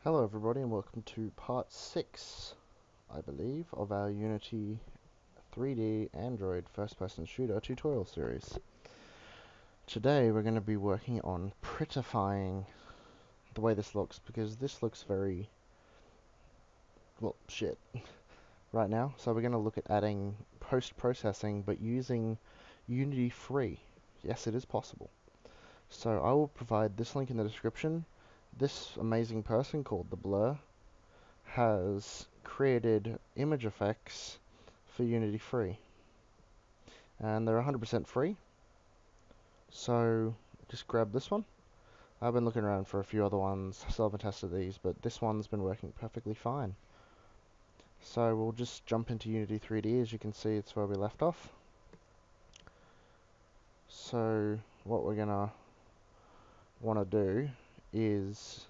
Hello everybody and welcome to part 6, I believe, of our Unity 3D Android first-person shooter tutorial series. Today we're going to be working on prettifying the way this looks, because this looks very, well, shit right now. So we're going to look at adding post-processing but using Unity free. Yes, it is possible. So I will provide this link in the description. This amazing person called The Blur has created image effects for Unity free, and they're 100% free, so just grab this one. I've been looking around for a few other ones, still haven't tested these, but this one's been working perfectly fine. So we'll just jump into Unity 3D. As you can see, it's where we left off. So what we're gonna want to do is,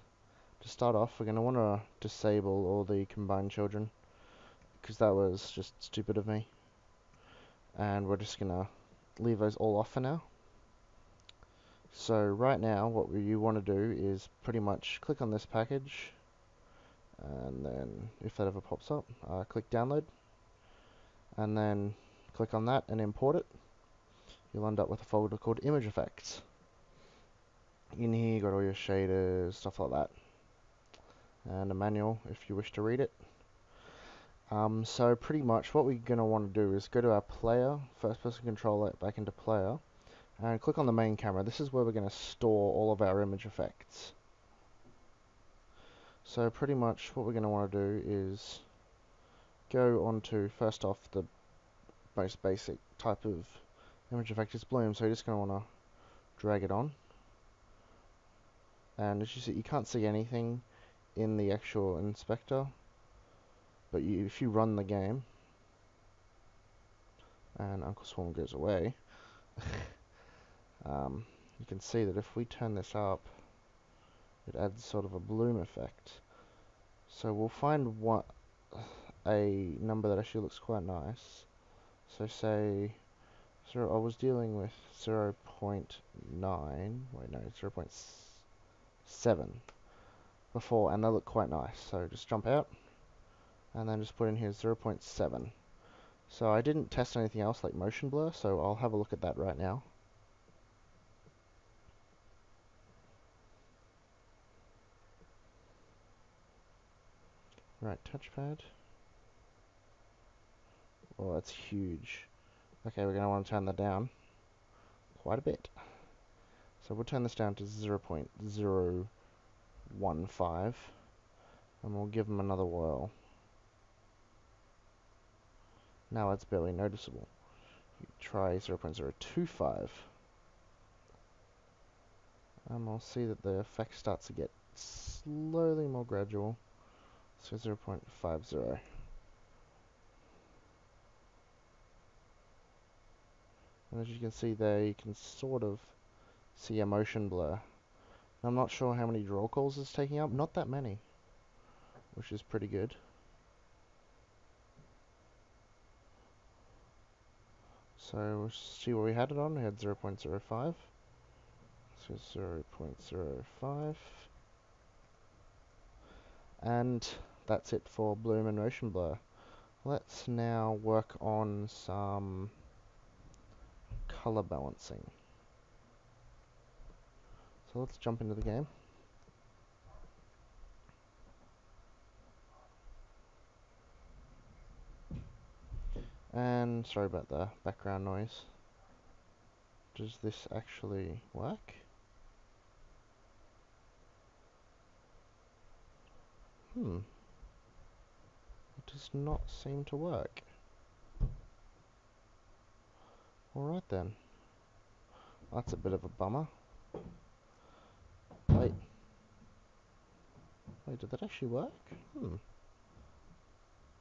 to start off, we're gonna want to disable all the combined children, because that was just stupid of me. And we're just gonna leave those all off for now. So right now what you want to do is pretty much click on this package, and then if that ever pops up, click download, and then click on that and import it. You'll end up with a folder called image effects. In here you got all your shaders, stuff like that, and a manual if you wish to read it. So pretty much what we're going to want to do is go to our player, first person controller, back into player, and click on the main camera. This is where we're going to store all of our image effects. So pretty much what we're going to want to do is go on to, first off, the most basic type of image effect is bloom. So you're just going to want to drag it on, and as you see, you can't see anything in the actual inspector, but if you run the game and Uncle Swarm goes away, you can see that if we turn this up, it adds sort of a bloom effect. So we'll find a number that actually looks quite nice. So say, I was dealing with 0.9, wait no, 0.7 before, and they look quite nice. So just jump out, and then just put in here 0.7. So I didn't test anything else like motion blur, so I'll have a look at that right now. Right, touchpad. Oh, that's huge. Okay, we're going to want to turn that down quite a bit. So we'll turn this down to 0.015, and we'll give them another whirl. Now it's barely noticeable. Try 0.025, and we'll see that the effect starts to get slowly more gradual. So 0.50. And as you can see there, you can sort of see a motion blur. I'm not sure how many draw calls it's taking up. Not that many, which is pretty good. So we'll see what we had it on. We had 0.05. So 0.05. And that's it for bloom and motion blur. Let's now work on some color balancing. So let's jump into the game. And sorry about the background noise. Does this actually work? It does not seem to work. Alright then. That's a bit of a bummer. Wait, did that actually work?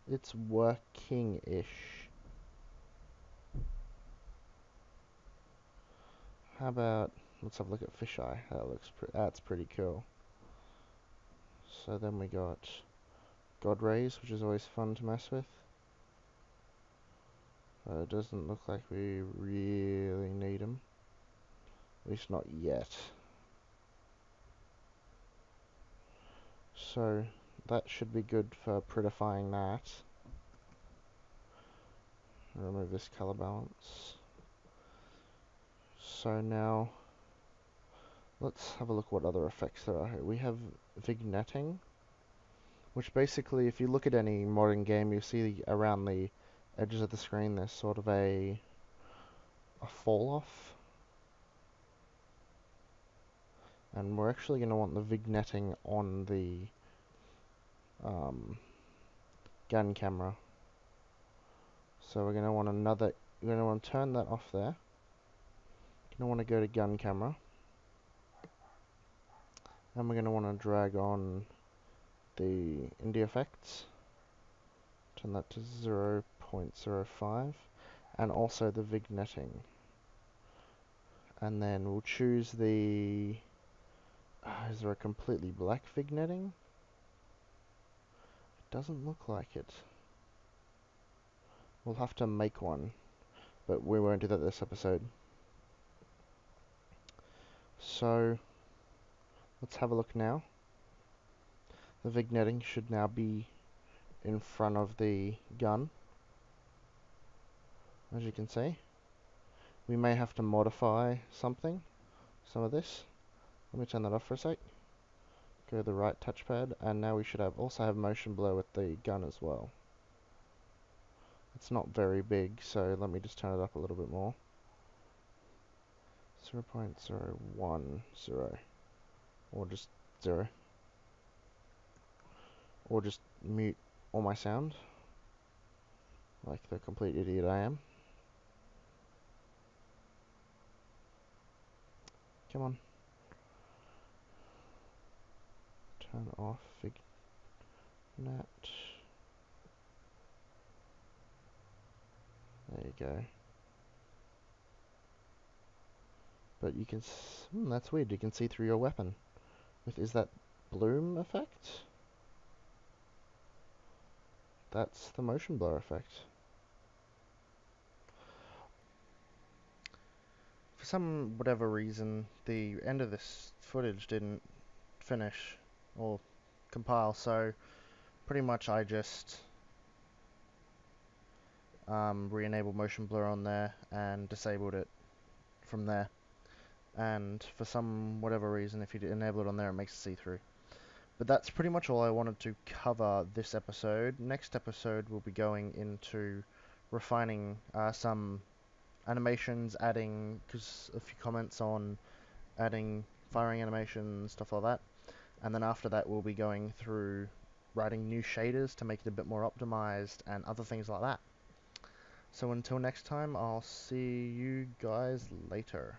It's working-ish. How about, let's have a look at fisheye. That's pretty cool. So then we got God rays, which is always fun to mess with. It doesn't look like we really need them. At least not yet. So that should be good for prettifying that. Remove this color balance. So now let's have a look what other effects there are here. We have vignetting, which basically, if you look at any modern game, you see around the edges of the screen there's sort of a fall off. And we're actually going to want the vignetting on the gun camera. So we're going to want we're going to want to turn that off there. Going to want to go to gun camera. And we're going to want to drag on the indie effects. Turn that to 0.05. And also the vignetting. And then we'll choose the... is there a completely black vignetting? It doesn't look like it. We'll have to make one, but we won't do that this episode. So, let's have a look now. The vignetting should now be in front of the gun, as you can see. We may have to modify some of this. Let me turn that off for a sec. Go to the right touchpad, and now we should also have motion blur with the gun as well. It's not very big, so let me just turn it up a little bit more. 0.010, or just 0. Or just mute all my sound, like the complete idiot I am. Come on. Turn off Vignet. There you go. But you can... that's weird. You can see through your weapon. Is that bloom effect? That's the motion blur effect. For some whatever reason, the end of this footage didn't finish or compile, so pretty much I just re-enabled motion blur on there and disabled it from there. And for some whatever reason, if you enable it on there, it makes it see-through. But that's pretty much all I wanted to cover this episode. Next episode we'll be going into refining some animations, adding, because a few comments on adding firing animations, stuff like that. And then after that we'll be going through writing new shaders to make it a bit more optimized and other things like that. So until next time, I'll see you guys later.